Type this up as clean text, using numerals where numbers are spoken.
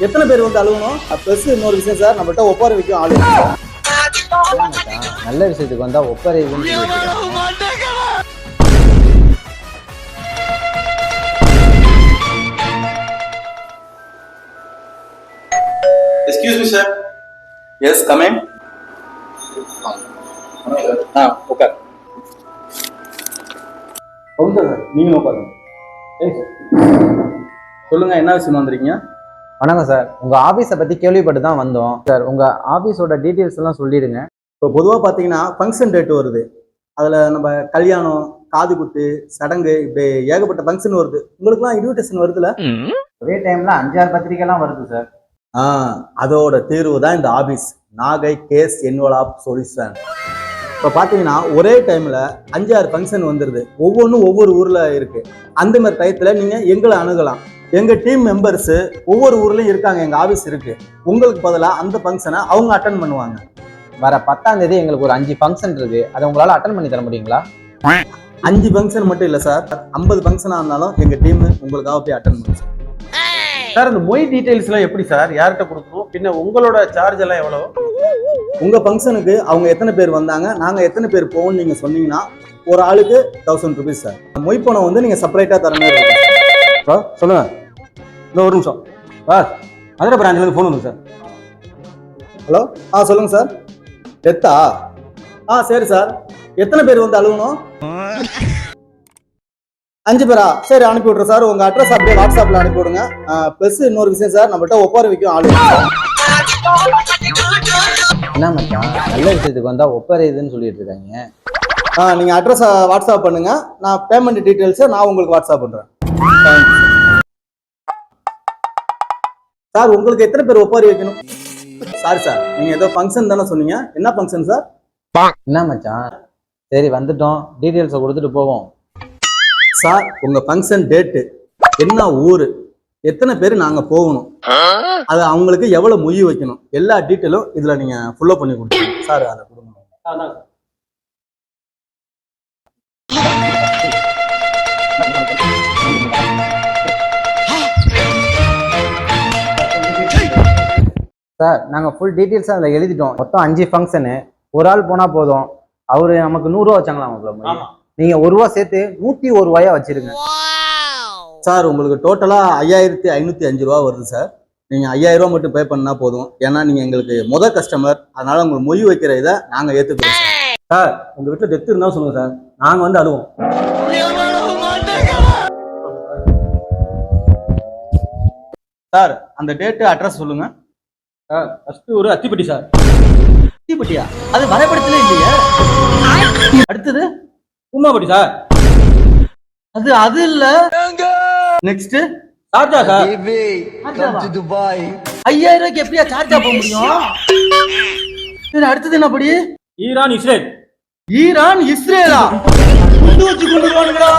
எத்தனை பேர் வந்து அழுகணும் ப்ளஸ் இன்னொரு விஷயம் சார், நம்மள்ட்ட ஒப்பாரி வைக்கும் ஆளு. நல்ல விஷயத்துக்கு வந்தா ஒப்பரை Excuse me, sir. Yes, come in. உட்கார். சார் நீங்க உட்காருங்க. சொல்லுங்க, என்ன விஷயமா வந்திருக்கீங்க? வணக்கம் சார், உங்க ஆபீஸை பத்தி கேள்விப்பட்டு தான் வந்தோம் சார். உங்க ஆபீஸோட டீட்டெயில்ஸ் எல்லாம் சொல்லிடுங்க. இப்போ பொதுவாக பார்த்தீங்கன்னா ஃபங்க்ஷன் டேட் வருது, அதில் நம்ம கல்யாணம், காது குத்து, சடங்கு, இப்படி ஏகப்பட்ட ஃபங்க்ஷன் வருது. உங்களுக்குலாம் இன்விடேஷன் வருதுல்ல? ஒரே டைம்ல 5-6 பத்திரிக்கைலாம் வருது சார். அதோட தீர்வு தான் இந்த office, Nagai case envelope solution. இப்போ பார்த்தீங்கன்னா ஒரே டைமில் 5-6 ஃபங்க்ஷன் வந்துடுது, ஒவ்வொன்றும் ஒவ்வொரு ஊரில் இருக்குது. அந்த மாதிரி டயத்தில் நீங்கள் எங்களை அணுகலாம். எங்கள் டீம் மெம்பர்ஸு ஒவ்வொரு ஊர்லேயும் இருக்காங்க, எங்கள் ஆஃபீஸ் இருக்குது. உங்களுக்கு பதிலாக அந்த ஃபங்க்ஷனை அவங்க அட்டன் பண்ணுவாங்க. வர 10ஆம் தேதி எங்களுக்கு ஒரு 5 ஃபங்க்ஷன் இருக்குது, அதை உங்களால் அட்டன் பண்ணி தர முடியுங்களா? 5 ஃபங்க்ஷன் மட்டும் இல்லை சார், 50 ஃபங்க்ஷனாக இருந்தாலும் எங்கள் டீம் உங்களுக்காக போய் அட்டன் பண்ணும் சார். இந்த மொய் டீடைல்ஸ்லாம் எப்படி சார், யார்கிட்ட கொடுக்கணும், பின்ன உங்களோட சார்ஜ் எல்லாம் எவ்வளோ? உங்கள் ஃபங்க்ஷனுக்கு அவங்க எத்தனை பேர் வந்தாங்க, நாங்கள் எத்தனை பேர் போவோம்னு நீங்கள் சொன்னீங்கன்னா ஒரு ஆளுக்கு 1000 ருபீஸ் சார். மொய் பணம் வந்து நீங்கள் செப்பரேட்டாக தர மாதிரி இருக்கும் சார். சொல்லுங்க, இன்னும் ஒரு நிமிஷம் சார், மதுரை பிரான்ச்லேருந்து ஃபோன் வந்து சார். ஹலோ, சொல்லுங்கள் சார். டெத்தா? சரி சார். எத்தனை பேர் வந்து அழுகணும்? 5 பேரா? சரி, அனுப்பி விட்றேன் சார். உங்கள் அட்ரஸ் அப்படியே வாட்ஸ்அப்பில் அனுப்பி விடுங்க. ப்ளஸ் இன்னொரு விஷயம் சார், நம்மள்ட்ட ஒப்பாரி வைக்கும் ஆளு. என்ன மச்சான், நல்ல விஷயத்துக்கு வந்தா ஒப்பரைதுன்னு சொல்லிட்டு இருக்காங்க. நீங்கள் அட்ரஸ் வாட்ஸ்அப் பண்ணுங்க, நான் பேமெண்ட் டீட்டெயில்ஸை நான் உங்களுக்கு வாட்ஸ்அப் பண்ணுறேன். சார், உங்களுக்கு எத்தனை பேர் ஒப்பாரி வைக்கணும்? சாரி சார், நீங்கள் ஏதோ ஃபங்க்ஷன் தானே சொன்னீங்க, என்ன ஃபங்க்ஷன் சார்? என்ன மச்சான், சரி வந்துட்டோம், டீட்டெயில்ஸை கொடுத்துட்டு போவோம். சார், உங்கள் ஃபங்க்ஷன் டேட்டு, என்ன ஊர், எத்தனை பேர் நாங்கள் போகணும், அது அவங்களுக்கு எவ்வளோ மொய் வைக்கணும், எல்லா டீட்டெயிலும் இதில் நீங்கள் ஃபுல்லோ பண்ணி கொடுத்துருங்க சார். அதை கொடுங்க. சார், நாங்கள் ஃபுல் டீட்டெயில்ஸாக அதில் எழுதிட்டோம். மொத்தம் 5 ஃபங்க்ஷனு, ஒரு ஆள் போனால் போதும். அவரு நமக்கு 100 ரூபா வச்சாங்களா? நீங்கள் 1 ரூபா சேர்த்து 101 ரூபாயா வச்சிருங்க சார். உங்களுக்கு டோட்டலாக 5505 ரூபா வருது சார். நீங்கள் 5000 ரூபா மட்டும் பே பண்ணால் போதும். ஏன்னா நீங்கள் எங்களுக்கு முதல் கஸ்டமர், அதனால உங்களுக்கு மொய் வைக்கிற இதை நாங்கள் ஏற்றுக்கிறோம் சார். உங்கள் வீட்டில் டெத்து இருந்தால் சொல்லுங்கள் சார், நாங்கள் வந்து அழுவோம். சார். அந்த டேட்டு அட்ரஸ் சொல்லுங்க சார். ஃபர்ஸ்ட் ஒரு அத்திப்பட்டி சார். அத்திப்பட்டியா? அது வரைபடத்துல இல்லையா? அடுத்தது பூமாப்பட்டி சார். அது இல்ல. நெக்ஸ்ட் சார்ஜா சார். 5000 ரூபாய்க்கு எப்படியா சார்ஜா போக முடியும்? சரி, அடுத்தது என்ன படி? Iran Israel. ஈரான் இஸ்ரேலா? குண்டு வச்சு கொண்டு போவானுங்களா?